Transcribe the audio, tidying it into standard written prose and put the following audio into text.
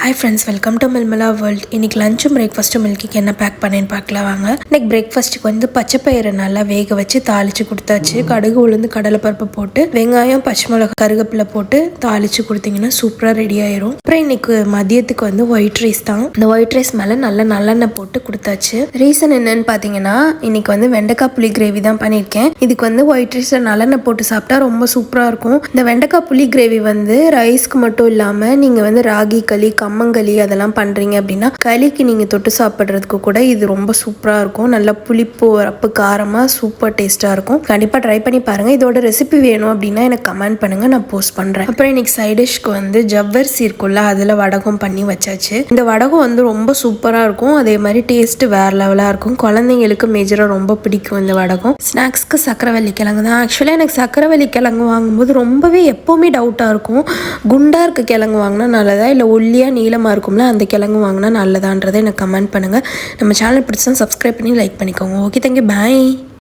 Hi friends, welcome to Milmala world. இன்றைக்கி லஞ்சும் பிரேக்ஃபாஸ்ட்டும் மில்கிக்கு என்ன பேக் பண்ணேன்னு பார்க்கலாம் வாங்க. இன்றைக்கி பிரேக்ஃபாஸ்ட்டுக்கு வந்து பச்சைப்பயிரை நல்லா வேக வச்சு தாளித்து கொடுத்தாச்சு. கடுகு உளுந்து கடலைப்பருப்பு போட்டு வெங்காயம் பச்சை மிளகா கருவேப்பிலை போட்டு தாளித்து கொடுத்தீங்கன்னா சூப்பராக ரெடி ஆயிரும். அப்புறம் இன்றைக்கி மதியத்துக்கு வந்து ஒயிட் ரைஸ் தான். இந்த ஒயிட் ரைஸ் மேலே நல்லா நல்லெண்ணெய் போட்டு கொடுத்தாச்சு. ரீசன் என்னன்னு பார்த்தீங்கன்னா, இன்றைக்கி வந்து வெண்டைக்காய் புளி கிரேவி தான் பண்ணியிருக்கேன். இதுக்கு வந்து ஒயிட் ரைஸில் நல்லெண்ணெய் போட்டு சாப்பிட்டா ரொம்ப சூப்பராக இருக்கும். இந்த வெண்டைக்காய் புளி கிரேவி வந்து ரைஸ்க்கு மட்டும் இல்லாமல் நீங்கள் வந்து ராகி களி கம்மங்களி அதெல்லாம் பண்ணுறீங்க அப்படின்னா களிக்கு நீங்கள் தொட்டு சாப்பிட்றதுக்கு கூட இது ரொம்ப சூப்பராக இருக்கும். நல்லா புளிப்பு உரப்பு காரமாக சூப்பர் டேஸ்ட்டாக இருக்கும். கண்டிப்பாக ட்ரை பண்ணி பாருங்கள். இதோட ரெசிபி வேணும் அப்படின்னா எனக்கு கமெண்ட் பண்ணுங்கள், நான் போஸ்ட் பண்ணுறேன். அப்புறம் இன்னைக்கு சைடிஷ்க்கு வந்து ஜவ்வரிசி இருக்குல்ல, அதில் வடகம் பண்ணி வச்சாச்சு. இந்த வடகம் வந்து ரொம்ப சூப்பராக இருக்கும். அதே மாதிரி டேஸ்ட்டு வேறு லெவலாக இருக்கும். குழந்தைங்களுக்கு மேஜராக ரொம்ப பிடிக்கும் இந்த வடகம். ஸ்நாக்ஸ்க்கு சக்கரவள்ளி கிழங்கு தான். ஆக்சுவலாக எனக்கு சக்கரவள்ளி கிழங்கு வாங்கும்போது ரொம்பவே எப்போவுமே டவுட்டாக இருக்கும், குண்டாக இருக்க கிழங்கு வாங்கினா நல்லதா இல்லை ஒல்லியாக நீளமாக இருக்கும்ல அந்த கிழங்கு வாங்கினா நல்லதான்றதை எனக்கு கமெண்ட் பண்ணுங்கள். நம்ம சேனல் பிடிச்சா சப்ஸ்கிரைப் பண்ணி லைக் பண்ணிக்கோங்க. ஓகே, தேங்க்யூ, பாய்.